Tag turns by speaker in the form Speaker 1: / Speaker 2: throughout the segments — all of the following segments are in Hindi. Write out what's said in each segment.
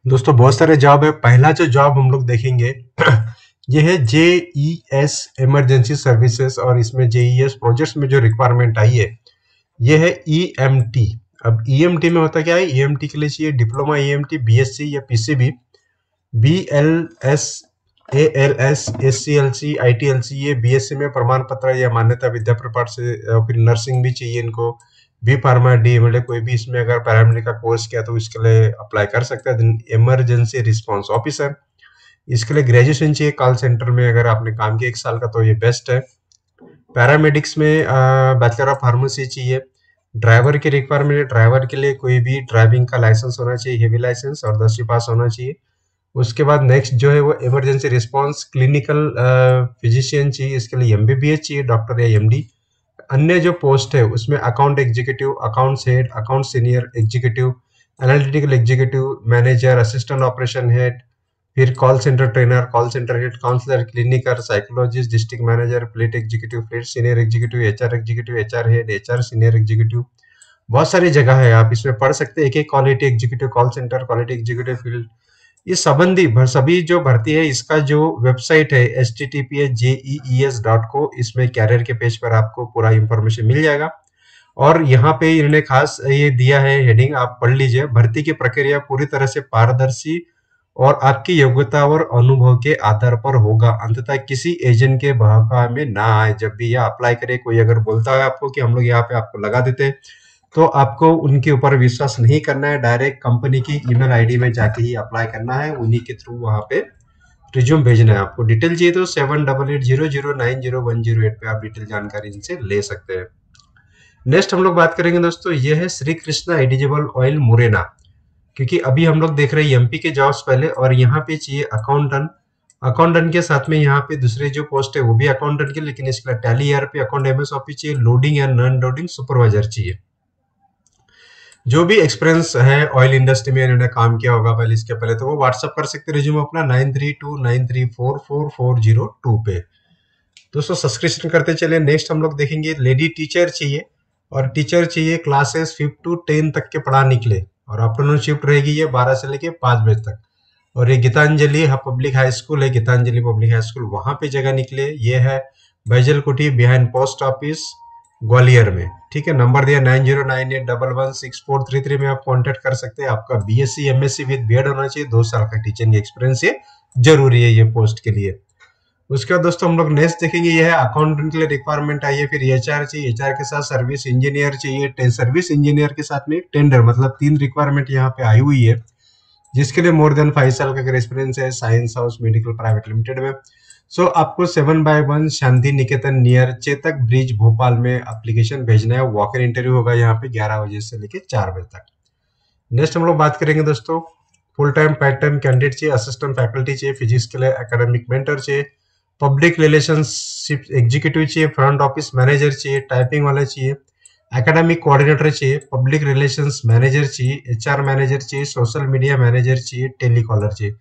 Speaker 1: दोस्तों बहुत सारे जॉब है। पहला जो जॉब हम लोग देखेंगे ये है JES इमरजेंसी सर्विसेज, और इसमें JES प्रोजेक्ट्स में जो रिक्वायरमेंट आई है ये है EMT। अब EMT में होता क्या है, EMT के लिए चाहिए डिप्लोमा EMT, BSc या PCB, BLS, ALS, SCLC, ITLC, ये BSc में प्रमाण पत्र या मान्यता विद्या प्रपाठ से, फिर नर्सिंग भी चाहिए इनको, बी फार्मा, DMLA, कोई भी इसमें अगर पैरामेडिकल का कोर्स किया तो इसके लिए अप्लाई कर सकते हैं। इमरजेंसी रिस्पांस ऑफिसर, इसके लिए ग्रेजुएशन चाहिए। कॉल सेंटर में अगर आपने काम किया 1 साल का तो ये बेस्ट है। पैरामेडिक्स में बैचलर ऑफ फार्मेसी चाहिए। ड्राइवर की रिक्वायरमेंट है, ड्राइवर के लिए कोई भी ड्राइविंग का लाइसेंस होना चाहिए, हेवी लाइसेंस, और 10वीं पास होना चाहिए। उसके बाद नेक्स्ट जो है वो इमरजेंसी रिस्पांस क्लिनिकल फिजिशियन चाहिए, इसके लिए MBBS चाहिए, डॉक्टर या MD। अन्य जो पोस्ट है उसमें account executive, accounts head, account senior executive, analytical executive, manager, assistant operation head, फिर call centre trainer, call centre head, counsellor, clinician, psychologist, district manager, fleet executive, fleet senior executive, HR executive, HR head, HR senior executive. बहुत सारी जगह है, आप इसमें पढ़ सकते हैं। एक एक quality executive, call centre, quality executive, field, ये संबंधी सभी जो भर्ती है इसका जो वेबसाइट है https://jees.co, इसमें कैरियर के पेज पर आपको पूरा इंफॉर्मेशन मिल जाएगा। और यहाँ पे इन्होंने खास ये दिया है हेडिंग, आप पढ़ लीजिए। भर्ती की प्रक्रिया पूरी तरह से पारदर्शी और आपकी योग्यता और अनुभव के आधार पर होगा, अंततः किसी एजेंट के बहकावे में ना आए। जब भी यह अप्लाई करे, कोई अगर बोलता है आपको कि हम लोग यहाँ पे आपको लगा देते हैं, तो आपको उनके ऊपर विश्वास नहीं करना है। डायरेक्ट कंपनी की ईमेल आईडी में जाके ही अप्लाई करना है, उन्हीं के थ्रू वहां पे रिज्यूम भेजना है। आपको डिटेल चाहिए तो 7880090108 पे आप डिटेल जानकारी इनसे ले सकते हैं। नेक्स्ट हम लोग बात करेंगे दोस्तों, ये है श्री कृष्णा एडिजेबल ऑयल मुरैना। क्योंकि अभी हम लोग देख रहे हैं MP के जॉब्स पहले, और यहाँ पे चाहिए अकाउंटेंट। अकाउंटेंट के साथ में यहाँ पे दूसरे जो पोस्ट है वो भी अकाउंटेंट के, लेकिन इसके लिए tally ERP, account MS office चाहिए, लोडिंग या नॉन लोडिंग सुपरवाइजर चाहिए। जो भी एक्सपीरियंस है ऑयल इंडस्ट्री में इन्होंने काम किया होगा पहले, इसके पहले, तो वो व्हाट्सअप कर सकते रिज्यूम अपना 9329344402 पे। दोस्तों सब्सक्रिप्शन करते चले। नेक्स्ट हम लोग देखेंगे लेडी टीचर चाहिए, और टीचर चाहिए क्लासेस 5 to 10 तक के पढ़ा निकले, और आफ्टरनून शिफ्ट रहेगी ये 12 से लेके 5 बजे तक। और ये गीतांजलि पब्लिक हाई स्कूल है, गीतांजलि पब्लिक हाई स्कूल, वहां पे जगह निकले। ये है बैजल कुटी बिहाइंड पोस्ट ऑफिस ग्वालियर में। ठीक है, नंबर दिया 9098116433 में आप कांटेक्ट कर सकते हैं। आपका BSc MSc विद BEd होना चाहिए, 2 साल का टीचिंग एक्सपीरियंस ये जरूरी है ये पोस्ट के लिए। उसके बाद दोस्तों हम लोग नेक्स्ट देखेंगे, ये है अकाउंटेंट के लिए रिक्वायरमेंट आई है। फिर HR चाहिए, HR के साथ सर्विस इंजीनियर चाहिए, सर्विस इंजीनियर के साथ में टेंडर, मतलब 3 रिक्वायरमेंट यहाँ पे आई हुई है, जिसके लिए मोर देन 5 साल का अगर एक्सपीरियंस है science house medical private limited में। सो आपको 7/1 शांति निकेतन नियर चेतक ब्रिज भोपाल में एप्लीकेशन भेजना है। वॉक इन इंटरव्यू होगा यहाँ पे 11 बजे से लेके 4 बजे तक। नेक्स्ट हम लोग बात करेंगे दोस्तों, full time part time candidate चाहिए, असिस्टेंट फैकल्टी चाहिए, फिजिक्स के लिए एकेडमिक मेंटर चाहिए, पब्लिक रिलेशनशिप एग्जीक्यूटिव चाहिए, फ्रंट ऑफिस मैनेजर चाहिए, टाइपिंग वाला चाहिए, एकेडमिक कोऑर्डिनेटर चाहिए, पब्लिक रिलेशंस मैनेजर चाहिए, HR मैनेजर चाहिए, सोशल मीडिया मैनेजर चाहिए, टेलीकॉलर चाहिए।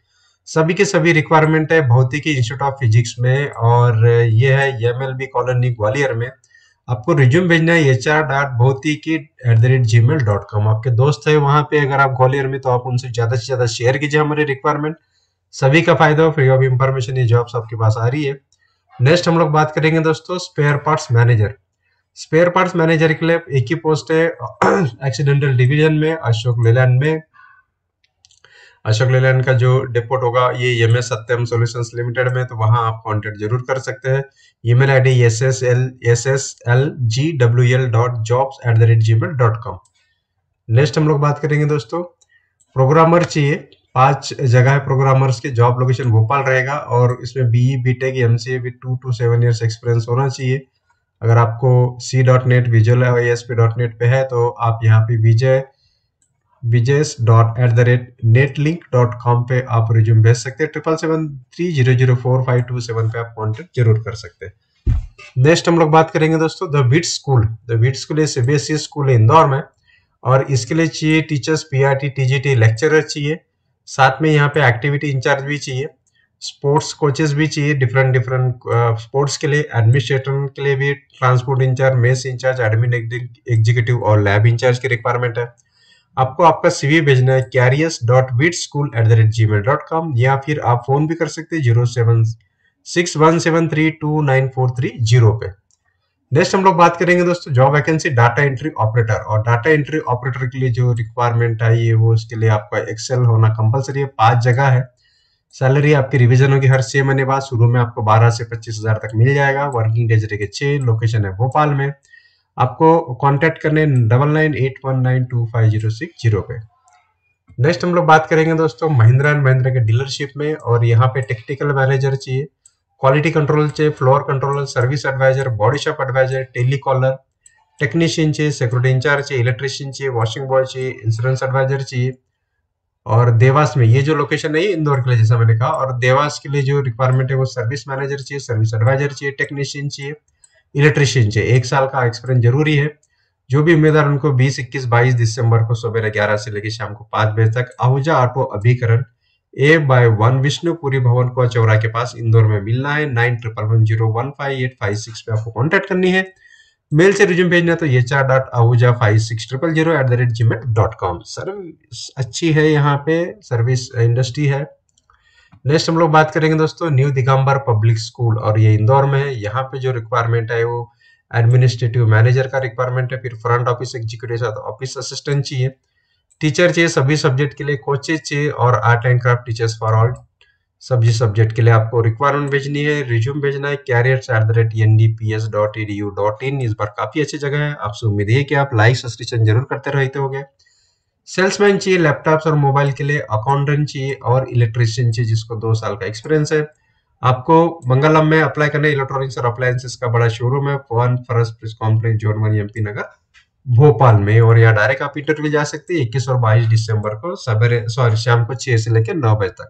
Speaker 1: सभी के सभी रिक्वायरमेंट है भौतिकी इंस्टीट्यूट ऑफ फिजिक्स में, और ये है MLB कॉलोनी ग्वालियर में। आपको रिज्यूम भेजना है hr.bhautiki@gmail.com। आपके दोस्त है वहां पे अगर आप ग्वालियर में, तो आप उनसे ज्यादा से ज्यादा शेयर कीजिए हमारे रिक्वायरमेंट। सभी का फायदा हो, फ्री ऑफ इंफॉर्मेशन ये जॉब्स आपके पास आ रही है। नेक्स्ट हम लोग बात करेंगे दोस्तों spare parts manager. Spare parts manager के लिए एक ही पोस्ट है एक्सीडेंटल डिवीजन में, अशोक लेलैंड में। अशोक लेलैंड का जो डिपोट होगा ये MS सत्यम सॉल्यूशंस लिमिटेड में, तो वहां आप कांटेक्ट जरूर कर सकते हैं। Email ID sslgwl.jobs@gmail.com। नेक्स्ट हम लोग बात करेंगे दोस्तों, प्रोग्रामर चाहिए। 5 जगह है प्रोग्रामर्स के, जॉब लोकेशन भोपाल रहेगा, और इसमें BE BTech MCA with 2 to 7 years experience होना चाहिए। अगर आपको C.NET विजुअल ASP.NET पे है तो आप यहाँ पे vijays.@netlink.com पे आप रिज्यूम भेज सकते हैं। 7773004527 पे आप कॉन्टेक्ट जरूर कर सकते हैं। नेक्स्ट हम लोग बात करेंगे दोस्तों the wheat school. The wheat school CBSE school है इंदौर में, और इसके लिए चाहिए टीचर्स, PRT TGT लेक्चरर चाहिए, साथ में यहाँ पे एक्टिविटी इंचार्ज भी चाहिए, स्पोर्ट्स कोचेस भी चाहिए डिफरेंट स्पोर्ट्स के लिए, एडमिनिस्ट्रेटर के लिए भी transport incharge, mess incharge, admin executive और लैब इंचार्ज की रिक्वायरमेंट है। आपको आपका सीवी भेजना है careers.witschool@gmail.com या फिर आप फोन भी कर सकते हैं 0761732943 पे। नेक्स्ट हम लोग बात करेंगे दोस्तों job vacancy data entry operator, और डाटा एंट्री ऑपरेटर के लिए जो रिक्वायरमेंट आई है वो उसके लिए आपका एक्सेल होना कंपलसरी है। 5 जगह है। सैलरी आपकी रिवीजन होगी हर 6 महीने बाद। शुरू में आपको 12 से 25,000 तक मिल जाएगा। वर्किंग डेज रहेंगे 6। लोकेशन है भोपाल में। आपको कांटेक्ट करने 9981925060 पे। नेक्स्ट हम लोग बात करेंगे दोस्तों महिंद्रा एंड महिंद्रा के डीलरशिप में, और यहाँ पे टेक्निकल मैनेजर चाहिए, क्वालिटी कंट्रोल चाहिए, floor controller, service advisor, body shop advisor, telecaller, technician चाहिए, सिक्योरिटी इंचार्ज चाहिए, इलेक्ट्रिशियन चाहिए, वॉशिंग बॉय चाहिए, इंश्योरेंस एडवाइजर चाहिए। और देवास में ये जो लोकेशन है ये इंदौर के लिए जैसा मैंने कहा, और देवास के लिए जो रिक्वायरमेंट है वो सर्विस मैनेजर चाहिए, सर्विस एडवाइजर चाहिए, टेक्नीशियन चाहिए, इलेक्ट्रिशियन चाहिए। 1 साल का एक्सपीरियंस जरूरी है। जो भी उम्मीदवार उनको 20, 21, 22 दिसंबर को सुबह 11 से लेकर शाम को 5 बजे तक आहूजा ऑटो अभिकरण A/1 विष्णुपुरी भवन को चौरा के पास इंदौर में मिलना है। 9111015856 पे आपको कांटेक्ट करनी है। मेल से रिज्यूम भेजना तो hr.ahuja56000@gmail.com। सर्विस अच्छी है, यहाँ पे सर्विस इंडस्ट्री है। नेक्स्ट हम लोग बात करेंगे दोस्तों न्यू दिगंबर पब्लिक स्कूल, और ये इंदौर में है। यहाँ पे जो रिक्वायरमेंट है वो एडमिनिस्ट्रेटिव मैनेजर का रिक्वायरमेंट है, फिर फ्रंट ऑफिस एग्जीक्यूटिव साथ ऑफिस असिस्टेंट चाहिए, टीचर चाहिए सभी सब्जेक्ट के लिए, कोचेज चाहिए, और art and craft teachers for all सभी सब्जेक्ट के लिए आपको रिक्वायरमेंट भेजनी है। रिज्यूम भेजना है careers@ndps.edu.in। इस बार काफी अच्छी जगह है। आपसे उम्मीद है कि आप लाइक सब्सक्रिप्शन जरूर करते रहते होंगे। सेल्समैन चाहिए लैपटॉप्स और मोबाइल के लिए, अकाउंटेंट चाहिए और इलेक्ट्रिशियन चाहिए जिसको 2 साल का एक्सपीरियंस है। आपको मंगलम में अप्लाई करना है। इलेक्ट्रॉनिक्स और अप्लायंसेस का बड़ा शोरूम है, 1 फॉरेस्ट प्रेस कॉम्प्लेक्स, जोरमन, एमपी नगर, भोपाल में। और यहाँ डायरेक्ट आप इंटरव्यू जा सकते हैं 21 और 22 दिसंबर को शाम को 6 से लेकर 9 बजे तक।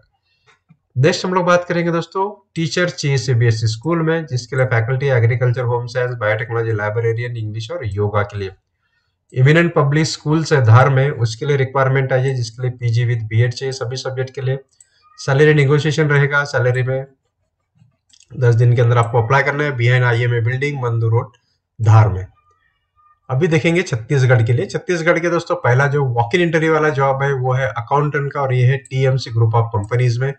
Speaker 1: नेक्स्ट हम लोग बात करेंगे दोस्तों टीचर चाहिए सीबीएसई स्कूल में, जिसके लिए faculty agriculture, home science, biotechnology, librarian, English और योगा के लिए। इमिनेंट पब्लिक स्कूल्स है धार में, उसके लिए रिक्वायरमेंट आई है जिसके लिए पीजी विद बीएड चाहिए सभी सब्जेक्ट के लिए। सैलरी नेगोशिएशन रहेगा। सैलरी में 10 दिन के अंदर आपको अप्लाई करना है। बिहाइंड आईएमए बिल्डिंग, मंदू रोड, धार में। अभी देखेंगे छत्तीसगढ़ के लिए। छत्तीसगढ़ के दोस्तों पहला जो वॉक इन इंटरव्यू वाला जॉब है वो है अकाउंटेंट का, और ये है टीएमसी ग्रुप ऑफ कंपनीज में।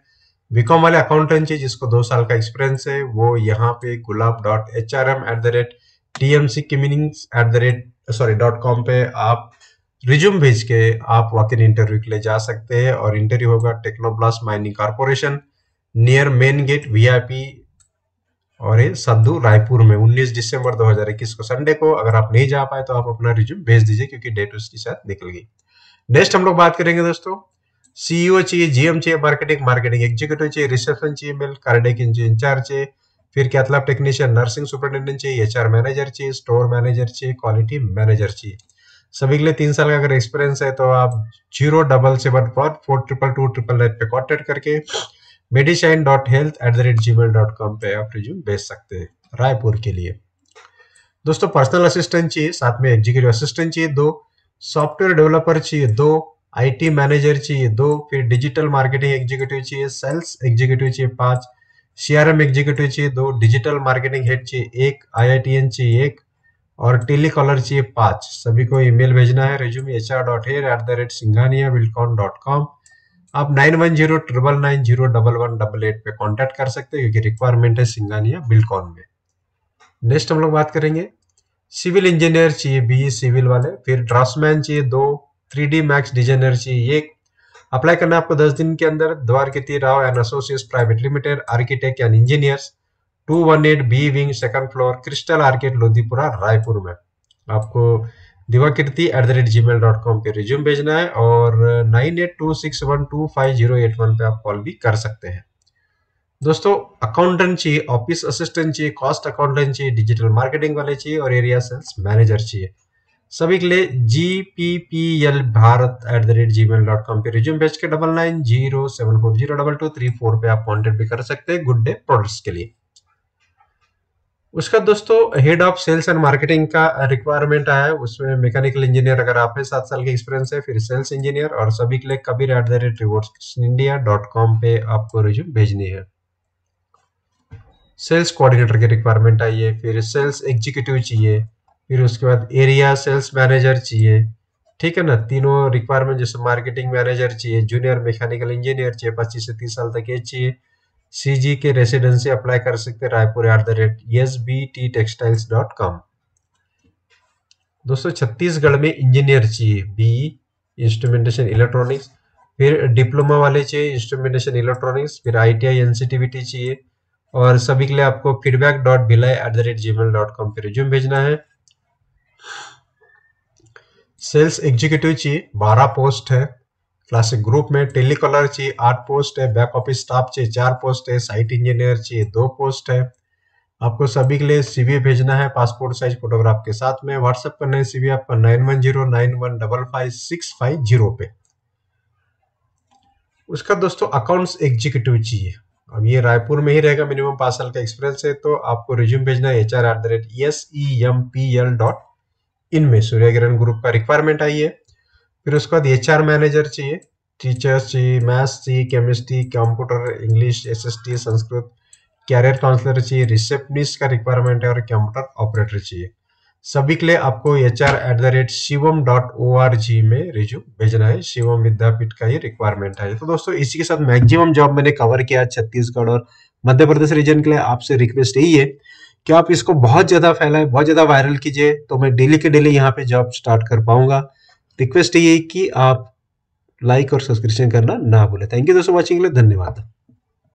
Speaker 1: बीकॉम वाले अकाउंटेंट चाहिए जिसको 2 साल का एक्सपीरियंस है, वो यहाँ पे gulab.hrm@tmcommunings.com पे आप रिज्यूम भेज के आप वॉक इन इंटरव्यू के लिए जा सकते हैं। और इंटरव्यू होगा Technoblast mining corporation, near main gate, VIP, और ये सद्दू, रायपुर में। 19 दिसंबर 2021 को संडे को। अगर आप नहीं जा पाए तो आप अपना रिज्यूम भेज दीजिए क्योंकि डेट उसकी शायद निकल गई। नेक्स्ट हम लोग बात करेंगे दोस्तों सीईओ चाहिए, जीएम चाहिए, मार्केटिंग एग्जीक्यूटिव चाहिए, रिसेप्शन चाहिए, मेल कार्डियक इंचार्ज चाहिए, फिर कैथलैब टेक्नीशियन, नर्सिंग सुपरिटेंडेंट चाहिए, एचआर मैनेजर चाहिए, स्टोर मैनेजर चाहिए, क्वालिटी मैनेजर चाहिए। सभी के लिए 3 साल का अगर एक्सपीरियंस है तो आप 0774422299 पे कॉन्टेक्ट करके medishine.health@gmail.com पे आप रिज्यूम भेज सकते हैं रायपुर के लिए। दोस्तों पर्सनल असिस्टेंट चाहिए, साथ में एग्जीक्यूटिव असिस्टेंट चाहिए 2, सॉफ्टवेयर डेवलपर चाहिए 2, आईटी मैनेजर चाहिए 2, फिर डिजिटल मार्केटिंग एग्जीक्यूटिव चाहिए, सेल्स एग्जीक्यूटिव चाहिए 5, सीआरएम एग्जीक्यूटिव चाहिए 2, डिजिटल मार्केटिंग हेड चाहिए 1, आईआईटीएन चाहिए 1, और टेलीकॉलर चाहिए 5। सभी को ईमेल भेजना है resume hr.hair@singhaniavilcon.com। आप 9109901188 पे कांटेक्ट कर सकते हैं क्योंकि रिक्वायरमेंट है सिंघानिया बिल्कॉन में। नेक्स्ट हम लोग बात करेंगे सिविल इंजीनियर चाहिए बीई सिविल वाले, फिर ड्राफ्ट्समैन चाहिए 2, 3D मैक्स डिजाइनर चाहिए 1। अप्लाई करना है आपको 10 दिन के अंदर। Dwarkiti Rao and associates private limited, architect and engineers, 218 B wing, second floor, crystal orchid, Lodhipura, Raipur में। आपको दिवाकीर्ति@gmail.com पे रिज्यूम भेजना है, और 9826125081 पे आप कॉल भी कर सकते हैं। दोस्तों अकाउंटेंट चाहिए, ऑफिस असिस्टेंट चाहिए, कॉस्ट अकाउंटेंट चाहिए, डिजिटल मार्केटिंग वाले चाहिए, और एरिया सेल्स मैनेजर चाहिए। सभी के लिए gpplbharat@gmail.com पे रिज्यूम भेज के 9907402234 पे आप कॉन्टेक्ट भी कर सकते हैं गुड डे प्रोडक्ट्स के लिए। उसका दोस्तों head of sales and marketing का रिक्वायरमेंट आया है, उसमें मैकेनिकल इंजीनियर अगर आप है 7 साल का एक्सपीरियंस है, फिर सेल्स इंजीनियर, और सभी के लिए kabir@rewards.india.com पे आपको रिज्यूम भेजनी है। सेल्स कोऑर्डिनेटर की रिक्वायरमेंट आई है, फिर सेल्स एग्जीक्यूटिव चाहिए, फिर उसके बाद एरिया सेल्स मैनेजर चाहिए, ठीक है ना। तीनों रिक्वायरमेंट जैसे मार्केटिंग मैनेजर चाहिए, जूनियर मैकेनिकल इंजीनियर चाहिए, 25 से 30 साल तक एज चाहिए, सीजी के रेसिडेंसी अप्लाई कर सकते हैं रायपुर @sbttextiles.com। दोस्तों छत्तीसगढ़ में इंजीनियर चाहिए, बीई इंस्ट्रूमेंटेशन इलेक्ट्रॉनिक्स, फिर डिप्लोमा वाले चाहिए इंस्ट्रूमेंटेशन इलेक्ट्रॉनिक्स, फिर आईटीआई एनसीटीवीटी चाहिए, और सभी के लिए आपको feedback.bhilai@gmail.com पे रिज्यूम भेजना है। सेल्स एग्जीक्यूटिव चाहिए, 12 पोस्ट है। क्लासिक ग्रुप में टेली कॉलर चाहिए, 8 पोस्ट है। बैक ऑफिस स्टाफ चाहिए, 4 पोस्ट है। साइट इंजीनियर चाहिए, 2 पोस्ट है। आपको सभी के लिए सीवी भेजना है पासपोर्ट साइज फोटोग्राफ के साथ में। व्हाट्सएप करना है सीवी आपका 9109155650 पे। उसका दोस्तों अकाउंट्स एग्जीक्यूटिव चाहिए। अब ये रायपुर में ही रहेगा, मिनिमम 5 साल का एक्सपीरियंस है। तो आपको रिज्यूम भेजना है hr@sempl.in में। सूर्यकिरण ग्रुप का रिक्वायरमेंट आई है। फिर उसके बाद एचआर मैनेजर चाहिए, टीचर्स चाहिए, मैथ्स चाहिए, chemistry, computer, English, SST, Sanskrit, career counsellor चाहिए, रिसेप्शनिस्ट का रिक्वायरमेंट है, और कंप्यूटर ऑपरेटर चाहिए। सभी के लिए आपको hr@shivam.org में रिज्यूम भेजना है। शिवम विद्यापीठ का ये रिक्वायरमेंट है। तो दोस्तों इसी के साथ मैक्सिमम जॉब मैंने कवर किया छत्तीसगढ़ और मध्य प्रदेश रीजन के लिए। आपसे रिक्वेस्ट यही है कि आप इसको बहुत ज्यादा फैलाएं, बहुत ज्यादा वायरल कीजिए, तो मैं डेली के डेली यहाँ पे जॉब स्टार्ट कर पाऊंगा। रिक्वेस्ट यही है कि आप लाइक और सब्सक्रिप्शन करना ना भूलें। थैंक यू दोस्तों वॉचिंग के लिए, धन्यवाद।